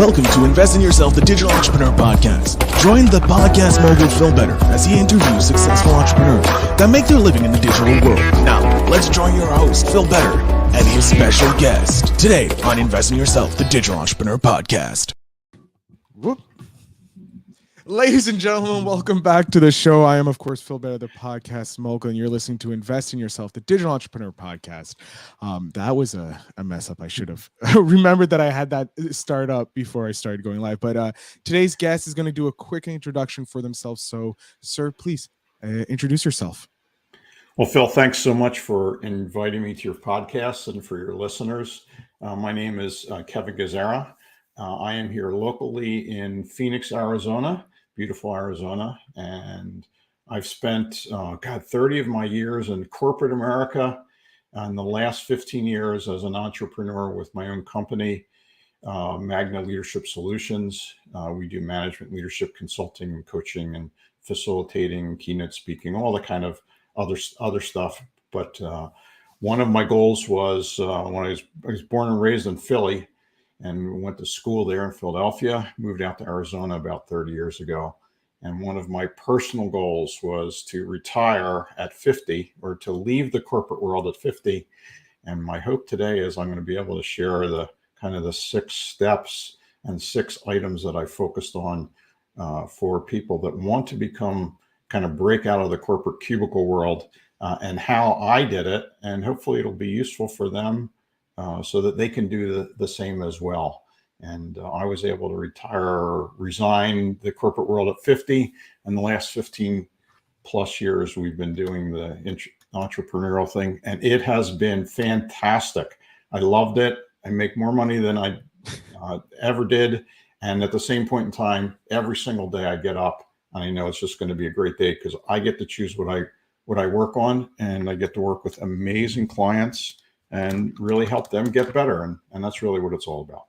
Welcome to Invest in Yourself, the Digital Entrepreneur Podcast. Join the podcast mogul Phil Better as he interviews successful entrepreneurs that make their living in the digital world. Now, let's join your host, Phil Better, and his special guest today on Invest in Yourself, the Digital Entrepreneur Podcast. Whoop. Ladies and gentlemen, welcome back to the show. I am, of course, Phil Better, the podcast mogul, and you're listening to Invest in Yourself, the Digital Entrepreneur Podcast. That was a mess up. I should have remembered that I had that start up before I started going live. But today's guest is going to do a quick introduction for themselves. So, sir, please introduce yourself. Well, Phil, thanks so much for inviting me to your podcast and for your listeners. My name is Kevin Gazzara. I am here locally in Phoenix, Arizona. Beautiful Arizona, and I've spent 30 of my years in corporate America, and the last 15 years as an entrepreneur with my own company, Magna Leadership Solutions. We do management, leadership, consulting, and coaching, and facilitating, keynote speaking, all the kind of other stuff. But one of my goals was when I was born and raised in Philly, and went to school there in Philadelphia, moved out to Arizona about 30 years ago. And one of my personal goals was to retire at 50 or to leave the corporate world at 50. And my hope today is I'm going to be able to share the kind of the 6 steps and 6 items that I focused on for people that want to break out of the corporate cubicle world and how I did it. And hopefully it'll be useful for them so that they can do the same as well. And I was able to resign the corporate world at 50. And the last 15 plus years, we've been doing the entrepreneurial thing. And it has been fantastic. I loved it. I make more money than I ever did. And at the same point in time, every single day I get up and I know it's just going to be a great day because I get to choose what I work on, and I get to work with amazing clients and really help them get better. And that's really what it's all about.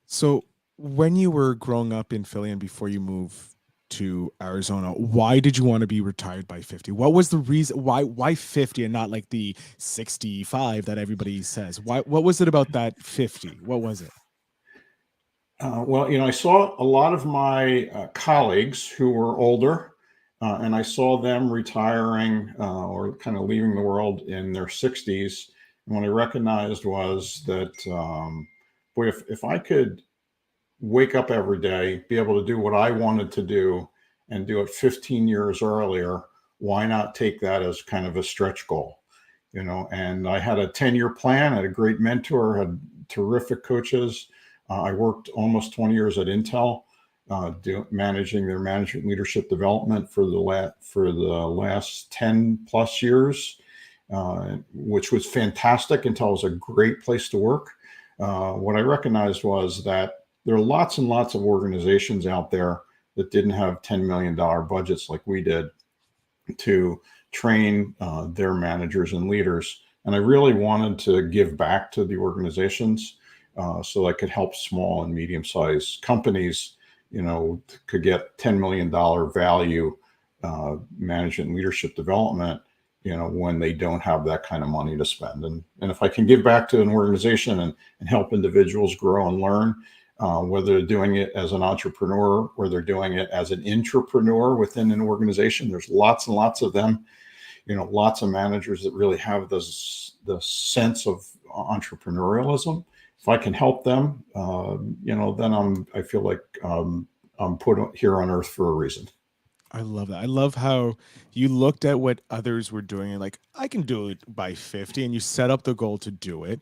So when you were growing up in Philly and before you moved to Arizona, why did you want to be retired by 50? What was the reason? Why 50 and not like the 65 that everybody says? What was it about that 50? What was it? Well, I saw a lot of my colleagues who were older, and I saw them retiring or kind of leaving the world in their 60s. And what I recognized was that, if I could wake up every day, be able to do what I wanted to do and do it 15 years earlier, why not take that as kind of a stretch goal? And I had a 10-year plan, I had a great mentor, had terrific coaches. I worked almost 20 years at Intel, managing their management leadership development for the last 10 plus years. Which was fantastic. Intel was a great place to work. What I recognized was that there are lots and lots of organizations out there that didn't have $10 million budgets like we did to train their managers and leaders. And I really wanted to give back to the organizations so I could help small and medium-sized companies, could get $10 million value management leadership development when they don't have that kind of money to spend. And if I can give back to an organization and help individuals grow and learn, whether they're doing it as an entrepreneur or they're doing it as an intrapreneur within an organization, there's lots and lots of them, lots of managers that really have the sense of entrepreneurialism. If I can help them, then I feel like I'm put here on earth for a reason. I love that. I love how you looked at what others were doing and like, I can do it by 50, and you set up the goal to do it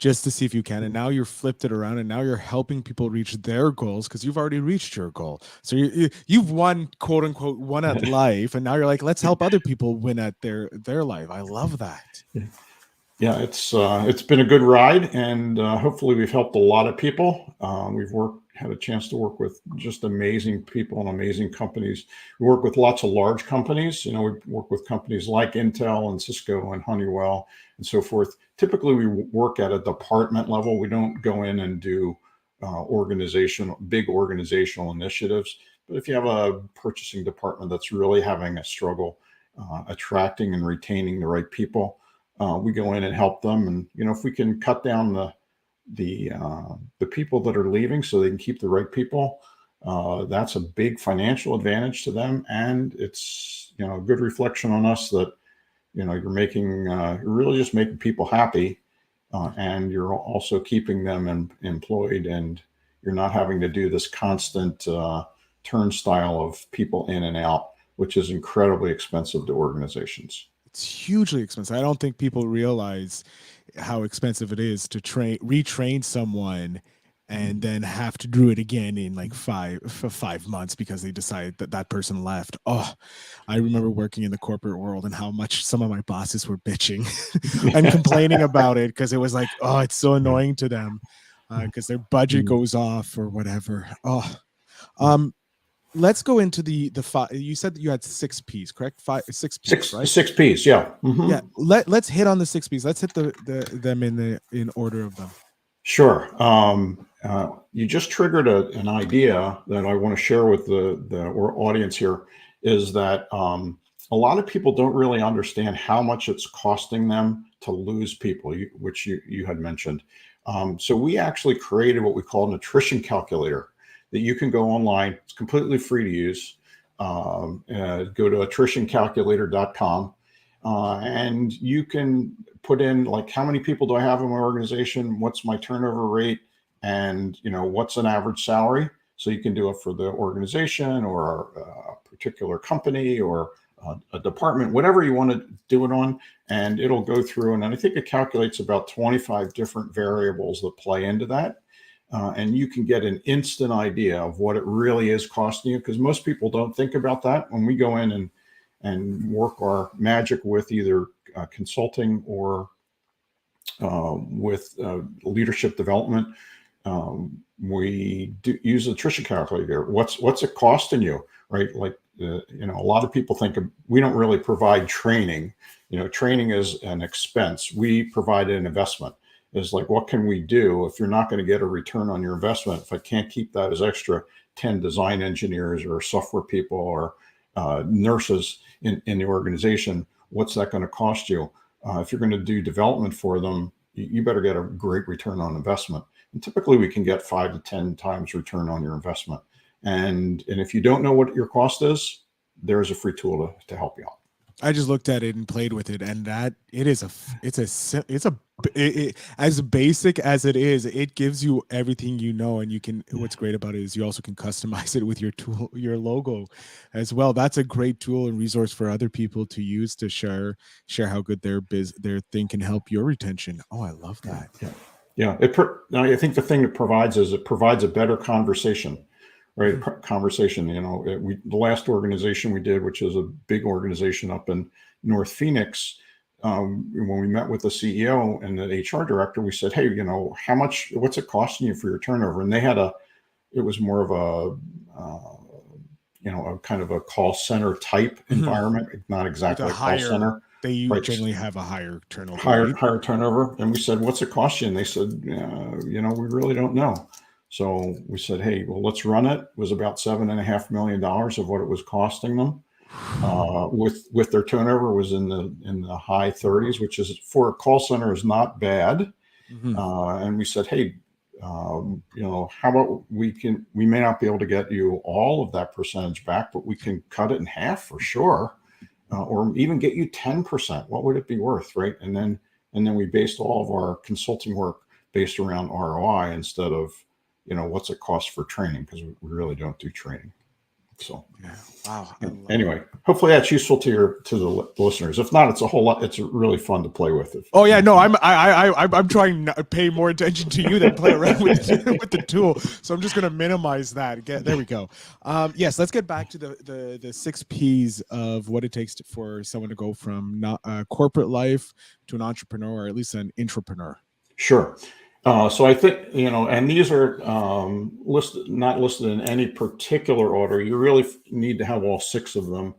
just to see if you can. And now you're flipped it around and now you're helping people reach their goals because you've already reached your goal. So you've won, quote unquote, won at life. And now you're like, let's help other people win at their life. I love that. Yeah, it's been a good ride, and hopefully we've helped a lot of people. We've had a chance to work with just amazing people and amazing companies. We work with lots of large companies. We work with companies like Intel and Cisco and Honeywell and so forth. Typically, we work at a department level. We don't go in and do big organizational initiatives. But if you have a purchasing department that's really having a struggle attracting and retaining the right people, we go in and help them. And, if we can cut down the people that are leaving so they can keep the right people. That's a big financial advantage to them, and it's a good reflection on us that you're really just making people happy, and you're also keeping them employed, and you're not having to do this constant turnstile of people in and out, which is incredibly expensive to organizations. It's hugely expensive. I don't think people realize how expensive it is to retrain someone and then have to do it again in like 5 months because they decide that person left. Oh, I remember working in the corporate world and how much some of my bosses were bitching and complaining about it because it was like, oh, it's so annoying to them because their budget goes off or whatever. Let's go into the five. You said that you had 6 P's, correct? 6 P's, right? 6 P's, yeah. Mm-hmm. Yeah. Let's hit on the 6 P's. Let's hit them in order of them. Sure. You just triggered an idea that I want to share with the audience here, is that a lot of people don't really understand how much it's costing them to lose people, which you had mentioned. So we actually created what we call an attrition calculator that you can go online. It's completely free to use. Go to attritioncalculator.com. And you can put in like, how many people do I have in my organization? What's my turnover rate? And what's an average salary? So you can do it for the organization or a particular company or a department, whatever you want to do it on, and it'll go through. And I think it calculates about 25 different variables that play into that. And you can get an instant idea of what it really is costing you, because most people don't think about that. When we go in and work our magic with either consulting or with leadership development, we do use the attrition calculator. What's it costing you, right? Like a lot of people think we don't really provide training. Training is an expense. We provide an investment. Is like, what can we do if you're not going to get a return on your investment? If I can't keep that as extra 10 design engineers or software people or nurses in the organization, what's that going to cost you? If you're going to do development for them, you better get a great return on investment. And typically we can get 5 to 10 times return on your investment. And if you don't know what your cost is, there's a free tool to help you out. I just looked at it and played with it, and that it's as basic as it is, it gives you everything and you can. What's great about it is you also can customize it with your tool, your logo, as well. That's a great tool and resource for other people to use to share how good their thing can help your retention. Oh, I love that. Yeah. I think the thing it provides a better conversation. Right, conversation. The last organization we did, which is a big organization up in North Phoenix, when we met with the CEO and the HR director, we said, "Hey, what's it costing you for your turnover?" And they had it was more of a kind of a call center type environment, not exactly a call center. They generally have a higher turnover. Higher turnover. And we said, "What's it cost you?" And they said, "We really don't know." So we said, "Hey, well, let's run it." It was about $7.5 million of what it was costing them. With their turnover was in the high 30s, which is for a call center is not bad. Mm-hmm. And we said, "Hey, how about we may not be able to get you all of that percentage back, but we can cut it in half for sure, or even get you 10%. What would it be worth, right?" And then we based all of our consulting work based around ROI instead of what's it cost for training, because we really don't do training. So yeah. Wow. Anyway, hopefully that's useful to the listeners. If not, it's a whole lot. It's really fun to play with. Oh yeah, no, I'm trying to pay more attention to you than play around with the tool. So I'm just going to minimize that. There we go. Yes, let's get back to the 6 P's of what it takes for someone to go from corporate life to an entrepreneur, or at least an intrapreneur. Sure. So I think, and these are not listed in any particular order. You really need to have all 6 of them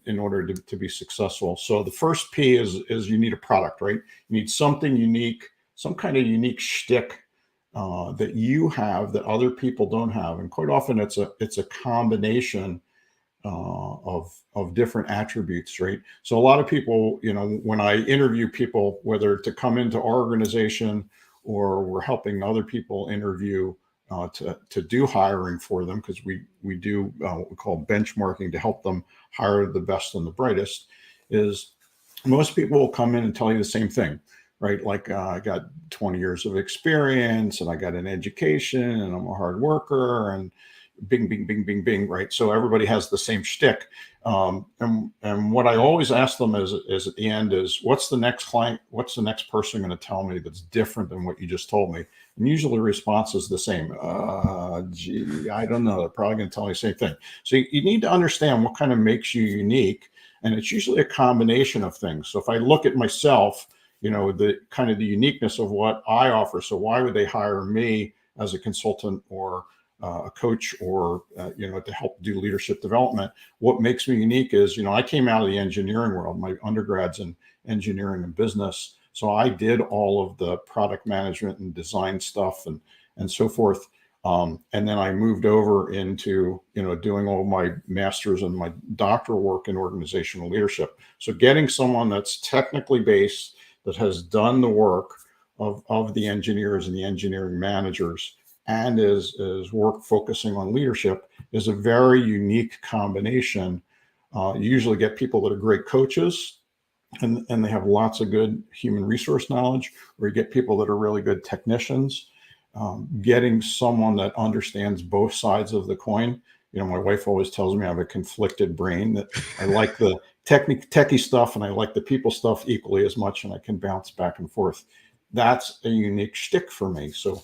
in order to be successful. So the first P is you need a product, right? You need something unique, some kind of unique shtick that you have that other people don't have. And quite often it's a combination of different attributes, right? So a lot of people, when I interview people, whether to come into our organization or we're helping other people interview to do hiring for them, because we do what we call benchmarking to help them hire the best and the brightest, is most people will come in and tell you the same thing, right? Like, I got 20 years of experience, and I got an education, and I'm a hard worker, and bing, bing, bing, bing, bing, right? So everybody has the same shtick. And what I always ask them is at the end is, what's the next client, what's the next person going to tell me that's different than what you just told me? And usually the response is the same. Gee, I don't know. They're probably going to tell me the same thing. So you need to understand what kind of makes you unique. And it's usually a combination of things. So if I look at myself, the kind of the uniqueness of what I offer. So why would they hire me as a consultant or a coach, or to help do leadership development? What makes me unique is, I came out of the engineering world. My undergrad's in engineering and business, so I did all of the product management and design stuff and so forth. And then I moved over into doing all my master's and my doctoral work in organizational leadership. So getting someone that's technically based, that has done the work of the engineers and the engineering managers, and is work focusing on leadership, is a very unique combination. You usually get people that are great coaches, and they have lots of good human resource knowledge, or you get people that are really good technicians. Getting someone that understands both sides of the coin. My wife always tells me I have a conflicted brain, that I like the techie stuff and I like the people stuff equally as much, and I can bounce back and forth. That's a unique shtick for me. So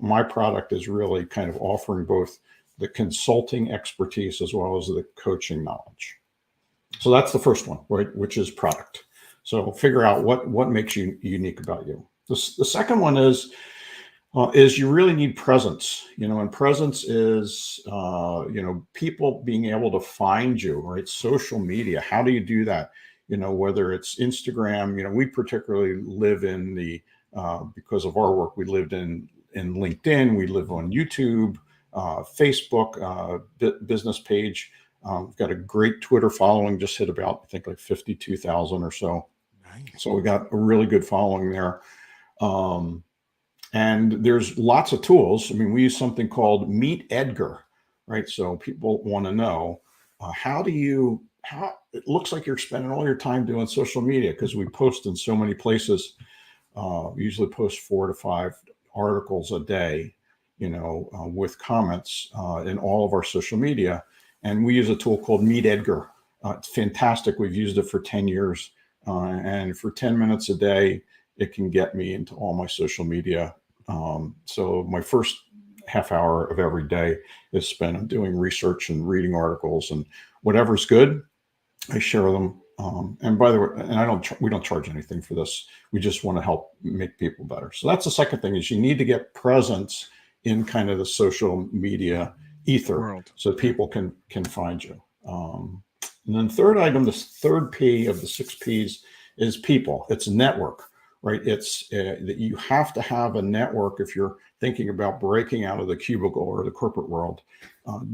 my product is really kind of offering both the consulting expertise as well as the coaching knowledge. So that's the first one, right? Which is product. So figure out what makes you unique about you. The second one is you really need presence, and presence is, people being able to find you, right? Social media. How do you do that? Whether it's Instagram, we particularly live in because of our work, we lived in LinkedIn, we live on YouTube, Facebook, business page. We've got a great Twitter following, just hit about, I think, like 52,000 or so. Nice. So we got a really good following there. And there's lots of tools. I mean, we use something called Meet Edgar, right? So people want to know, how it looks like you're spending all your time doing social media, because we post in so many places. We usually post 4 to 5 articles a day, with comments in all of our social media. And we use a tool called Meet Edgar. It's fantastic. We've used it for 10 years. And for 10 minutes a day, it can get me into all my social media. So my first half hour of every day is spent doing research and reading articles, and whatever's good, I share them. And by the way, and we don't charge anything for this. We just want to help make people better. So that's the second thing, is you need to get presence in kind of the social media ether world, so people can find you. And then third item, the third P of the 6 Ps, is people. It's network, right? It's that you have to have a network if you're thinking about breaking out of the cubicle or the corporate world,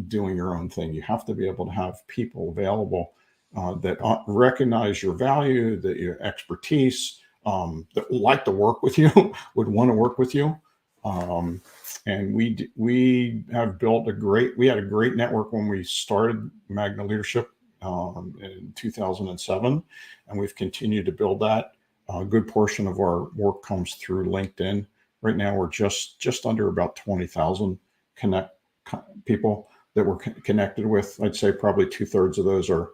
doing your own thing. You have to be able to have people available that recognize your value, that your expertise, that like to work with you, would want to work with you. And we have built we had a great network when we started Magna Leadership in 2007, and we've continued to build that. A good portion of our work comes through LinkedIn. Right now, we're just under about 20,000 people that we're connected with. I'd say probably 2/3 of those are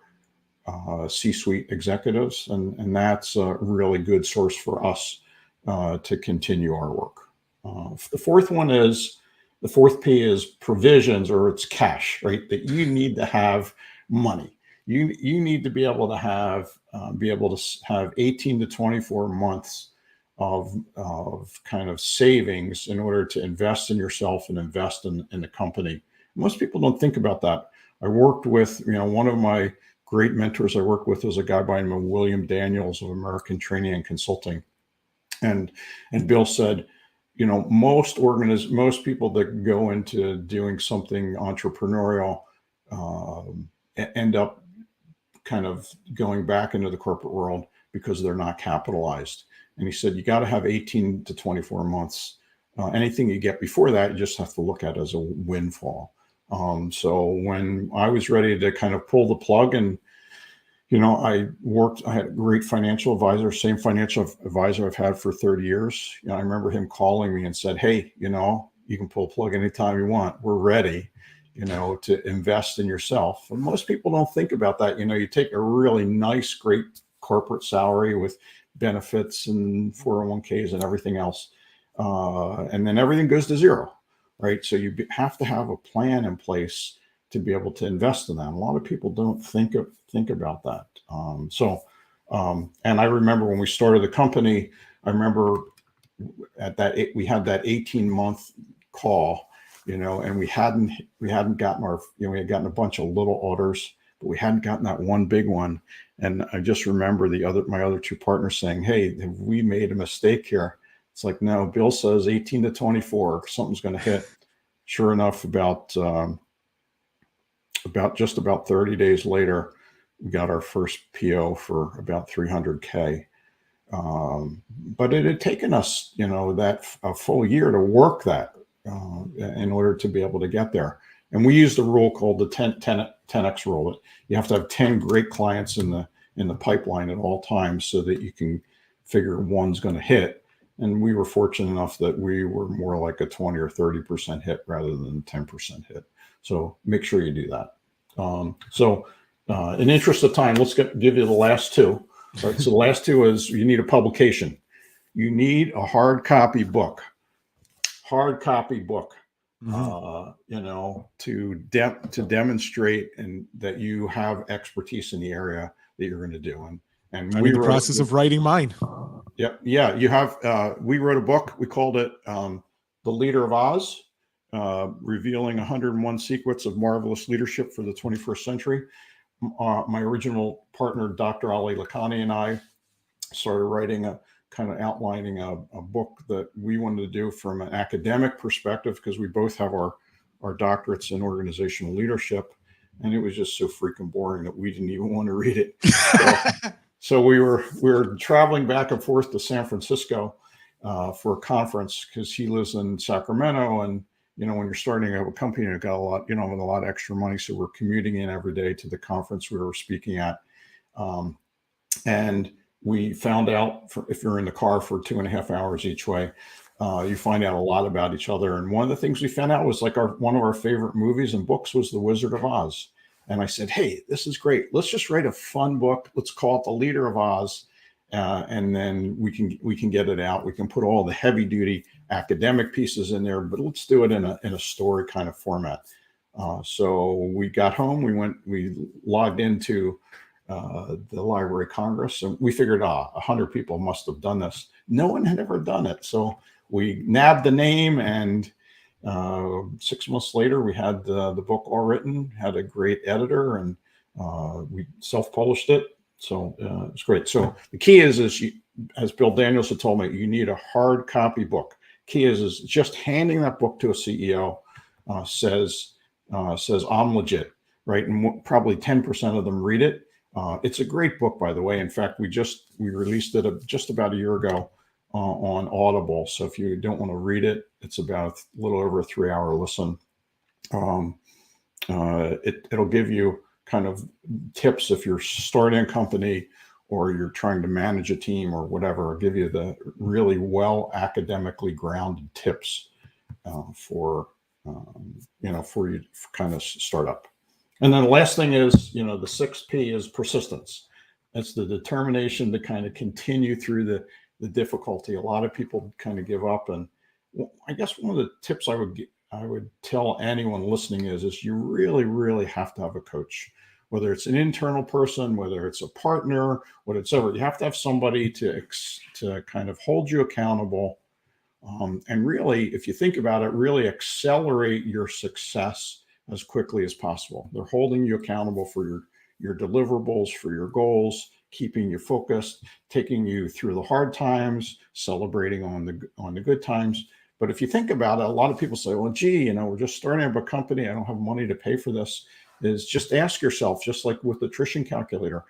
C-suite executives, and that's a really good source for us to continue our work. The fourth P is provisions, or it's cash, right? That you need to have money. You need to be able to have 18 to 24 months of kind of savings in order to invest in yourself and invest in the company. Most people don't think about that. I worked with, one of my great mentors I worked with was a guy by the name of William Daniels of American Training and Consulting. And Bill said, most people that go into doing something entrepreneurial end up kind of going back into the corporate world because they're not capitalized. And he said, you got to have 18 to 24 months. Anything you get before that, you just have to look at as a windfall. So when I was ready to kind of pull the plug, and I had a great financial advisor, same financial advisor I've had for 30 years. I remember him calling me and said, hey, you can pull a plug anytime you want. We're ready, to invest in yourself. And most people don't think about that. You take a really nice, great corporate salary with benefits and 401ks and everything else. And then everything goes to zero, right? So you have to have a plan in place to be able to invest in that. A lot of people don't think about that. And I remember when we started the company, I remember we had that 18-month call, and we hadn't gotten we had gotten a bunch of little orders, but we hadn't gotten that one big one. And I just remember my other two partners saying, hey, have we made a mistake here? It's like, no, Bill says 18 to 24, something's going to hit. Sure enough, about 30 days later, we got our first PO for about 300K. But it had taken us, a full year to work that in order to be able to get there. And we used a rule called the 10X rule. You have to have 10 great clients in the pipeline at all times so that you can figure one's going to hit. And we were fortunate enough that we were more like a 20 or 30% hit rather than 10% hit. So make sure you do that. In interest of time, let's give you the last two. Right, so the last two is you need a publication. You need a hard copy book. To demonstrate and that you have expertise in the area that you're going to do. And I'm in the process of writing mine. Yeah. You have. We wrote a book. We called it "The Leader of Oz," revealing 101 secrets of marvelous leadership for the 21st century. My original partner, Dr. Ali Lakhani, and I started writing outlining a book that we wanted to do from an academic perspective, because we both have our doctorates in organizational leadership, and it was just so freaking boring that we didn't even want to read it. So we were traveling back and forth to San Francisco for a conference, because he lives in Sacramento, and when you're starting a company, you've got a lot of extra money. So we're commuting in every day to the conference we were speaking at. And we found out, if you're in the car for 2.5 hours each way, you find out a lot about each other. And one of the things we found out was one of our favorite movies and books was The Wizard of Oz. And I said, hey, this is great. Let's just write a fun book. Let's call it The Leader of Oz. And then we can get it out. We can put all the heavy duty academic pieces in there, but let's do it in a story kind of format. So we got home, we logged into the Library of Congress, and we figured, 100 people must have done this. No one had ever done it. So we nabbed the name, and 6 months later, we had the book all written, had a great editor, and we self-published it. So it's great. So the key is as Bill Daniels had told me, you need a hard copy book. Key is just handing that book to a CEO says I'm legit, right? And probably 10% of them read it. It's a great book, by the way. In fact, we released it just about a year ago on Audible. So if you don't want to read it, it's about a little over a 3-hour listen. It'll give you kind of tips if you're starting a company or you're trying to manage a team or whatever. I'll give you the really well academically grounded tips for you to kind of start up. And then the last thing is, the 6P is persistence. It's the determination to kind of continue through the difficulty. A lot of people kind of give up. And I guess one of the tips I would tell anyone listening is you really, really have to have a coach. Whether it's an internal person, whether it's a partner, whatever, you have to have somebody to kind of hold you accountable. And really, if you think about it, really accelerate your success as quickly as possible. They're holding you accountable for your deliverables, for your goals, keeping you focused, taking you through the hard times, celebrating on the good times. But if you think about it, a lot of people say, well, gee, we're just starting up a company. I don't have money to pay for this. Is just ask yourself, just like with the attrition calculator,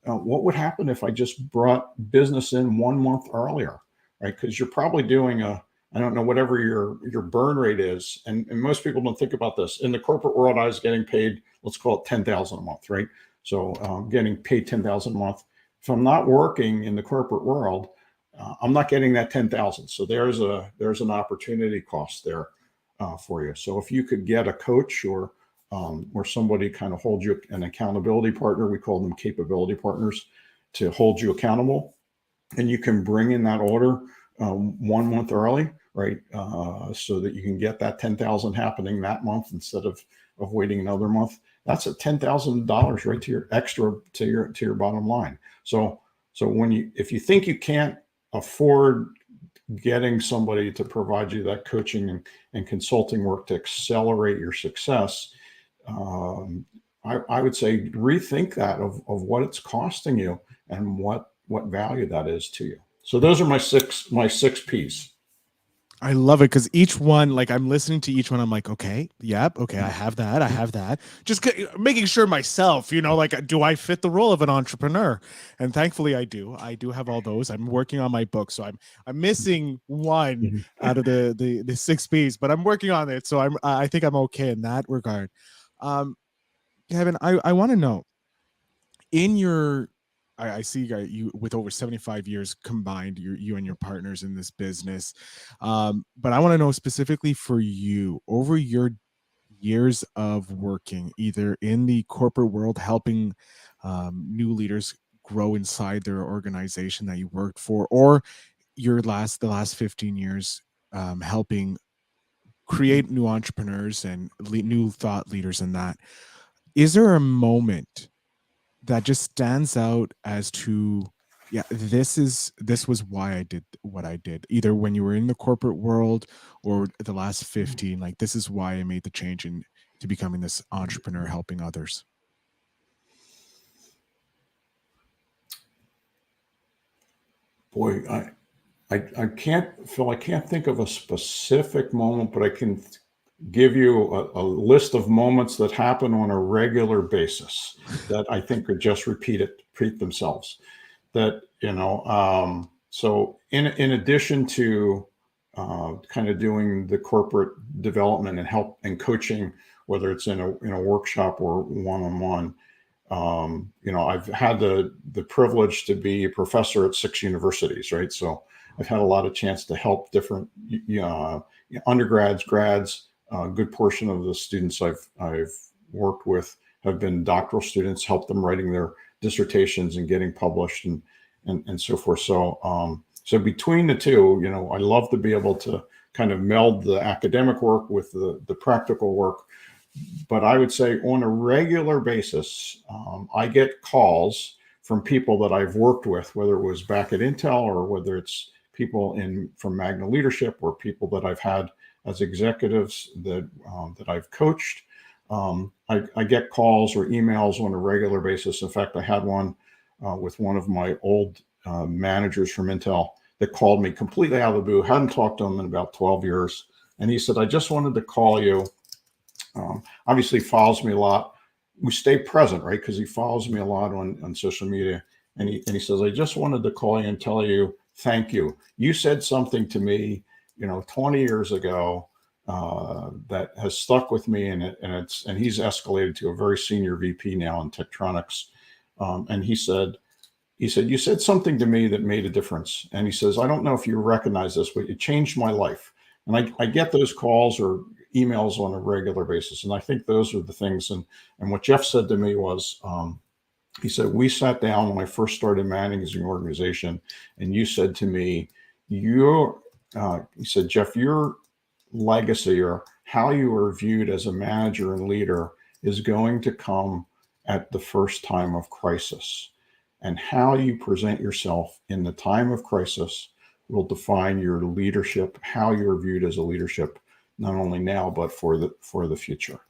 what would happen if I just brought business in 1 month earlier, right? Because you're probably doing I don't know, whatever your burn rate is. And most people don't think about this. In the corporate world, I was getting paid, let's call it 10,000 a month, right? So getting paid 10,000 a month. If I'm not working in the corporate world, I'm not getting that 10,000. So there's an opportunity cost there for you. So if you could get a coach or somebody kind of hold you, an accountability partner, we call them capability partners, to hold you accountable, and you can bring in that order 1 month early, right? So that you can get that 10,000 happening that month instead of waiting another month. That's a $10,000 right to your extra to your bottom line. So if you think you can't afford getting somebody to provide you that coaching and consulting work to accelerate your success, I would say rethink that of what it's costing you and what value that is to you. So those are my six P's. I love it because each one, like I'm listening to each one, I'm like, okay, yep, okay, I have that. Just making sure myself, like, do I fit the role of an entrepreneur? And thankfully, I do. I do have all those. I'm working on my book, so I'm missing one out of the 6 P's, but I'm working on it. So I think I'm okay in that regard. Kevin, I want to know, in your, I see you with over 75 years combined, you and your partners in this business. But I want to know specifically for you, over your years of working either in the corporate world, helping new leaders grow inside their organization that you worked for, or the last 15 years helping create new entrepreneurs and new thought leaders in that. Is there a moment that just stands out as to, yeah, this was why I did what I did, either when you were in the corporate world or the last 15, like this is why I made the change to becoming this entrepreneur helping others? Boy, I can't, Phil, I can't think of a specific moment, but I can give you a list of moments that happen on a regular basis that I think could just repeat themselves. That, so in addition to kind of doing the corporate development and help and coaching, whether it's in a workshop or one-on-one, I've had the privilege to be a professor at 6 universities, right? So I've had a lot of chance to help different undergrads, grads. A good portion of the students I've worked with have been doctoral students, helped them writing their dissertations and getting published and so forth. So so between the two, I love to be able to kind of meld the academic work with the practical work. But I would say on a regular basis, I get calls from people that I've worked with, whether it was back at Intel or whether it's people from Magna Leadership or people that I've had as executives that I've coached. I get calls or emails on a regular basis. In fact, I had one with one of my old managers from Intel that called me completely out of the blue. Hadn't talked to him in about 12 years. And he said, I just wanted to call you. Obviously follows me a lot. We stay present, right? Because he follows me a lot on social media. And he says, I just wanted to call you and tell you, thank you. You said something to me 20 years ago that has stuck with me, and he's escalated to a very senior VP now in Tektronix. And he said, you said something to me that made a difference. And he says, I don't know if you recognize this, but it changed my life. And I get those calls or emails on a regular basis. And I think those are the things. And what Jeff said to me was, he said, we sat down when I first started managing the organization, and you said to me, he said, Jeff, your legacy or how you are viewed as a manager and leader is going to come at the first time of crisis. And how you present yourself in the time of crisis will define your leadership, how you're viewed as a leadership, not only now, but for the future.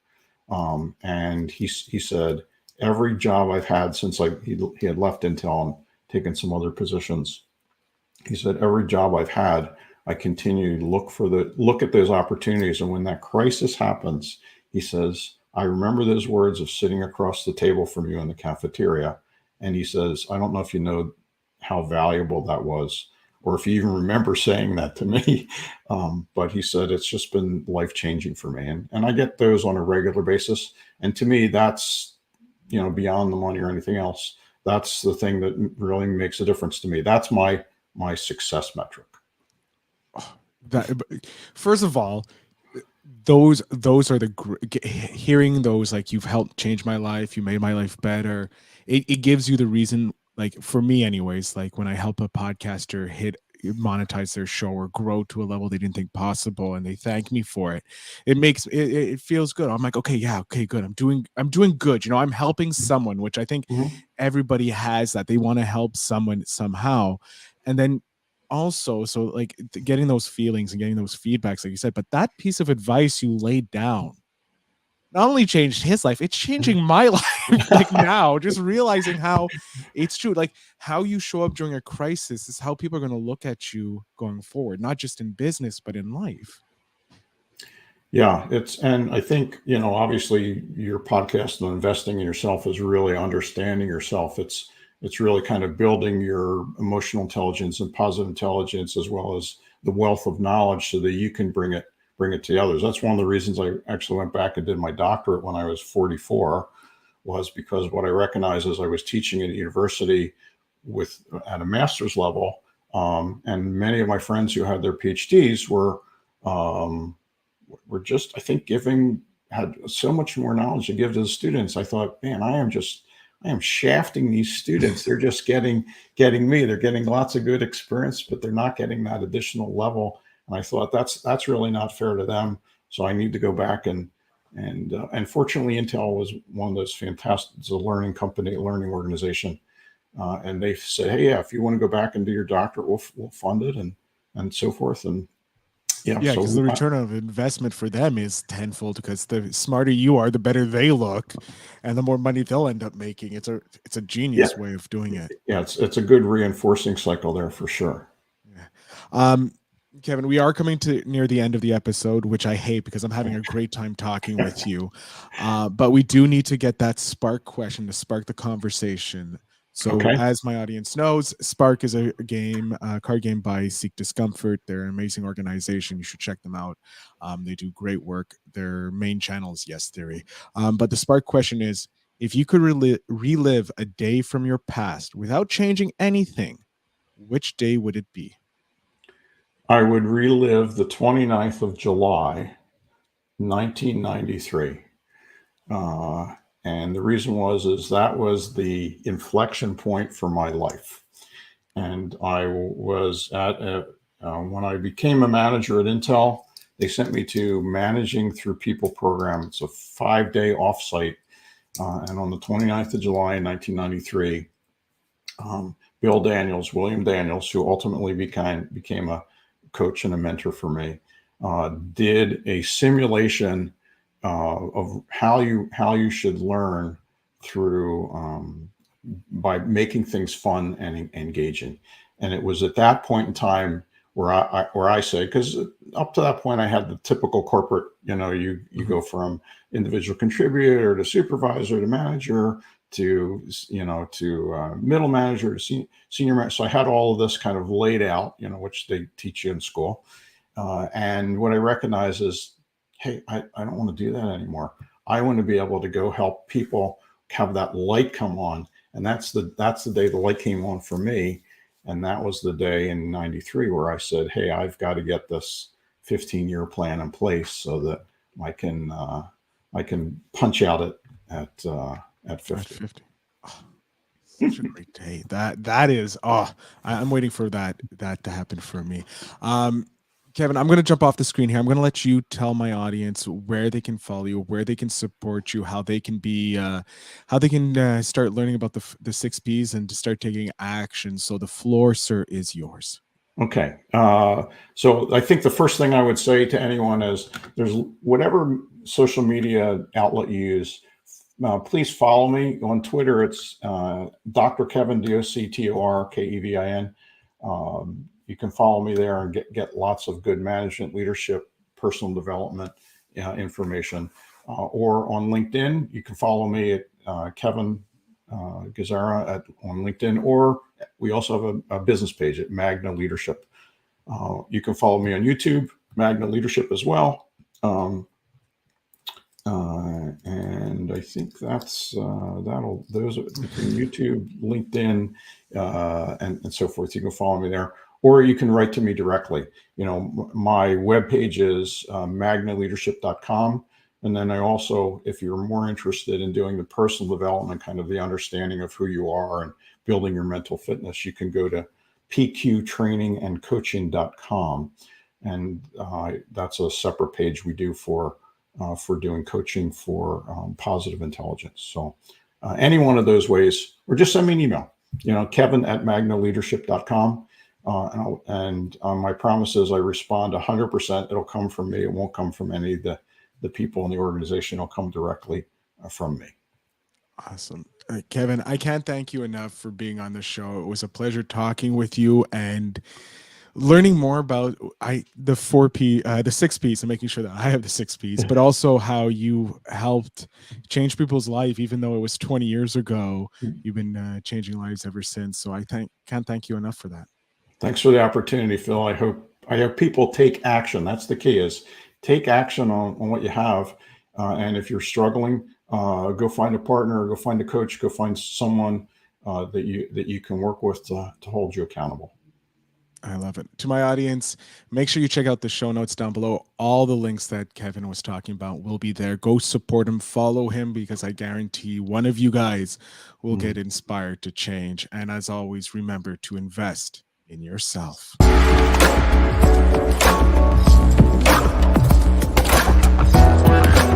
And he said, every job I've had since he had left Intel and taken some other positions, he said, every job I've had, I continue to look at those opportunities. And when that crisis happens, he says, I remember those words of sitting across the table from you in the cafeteria. And he says, I don't know if you know how valuable that was, or if you even remember saying that to me. But he said, it's just been life-changing for me. And I get those on a regular basis. And to me, that's, beyond the money or anything else. That's the thing that really makes a difference to me. That's my success metric. That, first of all, those are hearing those, like, you've helped change my life, you made my life better. It gives you the reason, like for me anyways, like when I help a podcaster monetize their show or grow to a level they didn't think possible, and they thank me for it, it feels good. I'm like, okay, yeah, okay, good. I'm doing good. I'm helping someone, which I think everybody has, that they want to help someone somehow. And then also, so like getting those feelings and getting those feedbacks, like you said, but that piece of advice you laid down not only changed his life, it's changing my life. Like now, just realizing how it's true, like how you show up during a crisis is how people are going to look at you going forward, not just in business, but in life. Yeah, and I think, obviously your podcast on investing in yourself is really understanding yourself. It's really kind of building your emotional intelligence and positive intelligence, as well as the wealth of knowledge, so that you can bring it to others. That's one of the reasons I actually went back and did my doctorate when I was 44, was because what I recognized as I was teaching at a university at a master's level, and many of my friends who had their PhDs were just, I think, had so much more knowledge to give to the students. I thought, man, I am shafting these students. They're just getting me. They're getting lots of good experience, but they're not getting that additional level. And I thought that's really not fair to them. So I need to go back and fortunately, Intel was one of those fantastic. It's a learning company, a learning organization, and they said, hey, yeah, if you want to go back and do your doctorate, we'll fund it and so forth. And yeah, because the return of investment for them is tenfold, because the smarter you are, the better they look, and the more money they'll end up making. It's a genius way of doing it. Yeah, it's a good reinforcing cycle there for sure. Yeah. Kevin, we are coming to near the end of the episode, which I hate because I'm having a great time talking with you. But we do need to get that Spark question to spark the conversation. So as my audience knows, Spark is a card game by Seek Discomfort. They're an amazing organization. You should check them out. They do great work. Their main channel is Yes Theory. But the Spark question is, if you could relive a day from your past without changing anything, which day would it be? I would relive the 29th of July, 1993. And the reason is that was the inflection point for my life. And I was when I became a manager at Intel, they sent me to Managing Through People program. It's a 5-day offsite. And on the 29th of July in 1993, William Daniels, who ultimately became a coach and a mentor for me, did a simulation of how you should learn through by making things fun and engaging. And it was at that point in time where I say, because up to that point I had the typical corporate, you go from individual contributor to supervisor to manager to middle manager to senior manager. So I had all of this kind of laid out, which they teach you in school. And what I recognize is, hey, I don't want to do that anymore. I want to be able to go help people have that light come on. And that's the day the light came on for me. And that was the day in 93 where I said, hey, I've got to get this 15-year plan in place so that I can punch out at 50. At 50. Oh, such a great day. That is, I'm waiting for that to happen for me. Kevin, I'm going to jump off the screen here. I'm going to let you tell my audience where they can follow you, where they can support you, how they can start learning about the 6 Ps and to start taking action. So the floor, sir, is yours. Okay. So I think the first thing I would say to anyone is, there's whatever social media outlet you use, please follow me on Twitter. It's Dr. Kevin, DocTorKevin. You can follow me there and get lots of good management, leadership, personal development information. Or on LinkedIn, you can follow me at Kevin Gazzara on LinkedIn, or we also have a business page at Magna Leadership. You can follow me on YouTube, Magna Leadership as well. And I think those are between YouTube, LinkedIn, and so forth. You can follow me there, or you can write to me directly. My webpage is magnaleadership.com. And then I also, if you're more interested in doing the personal development, kind of the understanding of who you are and building your mental fitness, you can go to pqtrainingandcoaching.com. And that's a separate page we do for doing coaching for positive intelligence. So any one of those ways, or just send me an email, kevin@magnaleadership.com. And my promise is I respond 100%. It'll come from me. It won't come from any of the people in the organization. It'll come directly from me. Awesome. Kevin, I can't thank you enough for being on the show. It was a pleasure talking with you and learning more about the 6 P's, and making sure that I have the 6 P's, but also how you helped change people's life. Even though it was 20 years ago, you've been changing lives ever since. So I can't thank you enough for that. Thanks for the opportunity, Phil. I hope people take action. That's the key, is take action on what you have. And if you're struggling, go find a partner, go find a coach, go find someone that you can work with to hold you accountable. I love it. To my audience, make sure you check out the show notes down below. All the links that Kevin was talking about will be there. Go support him, follow him, because I guarantee one of you guys will get inspired to change. And as always, remember to invest in yourself.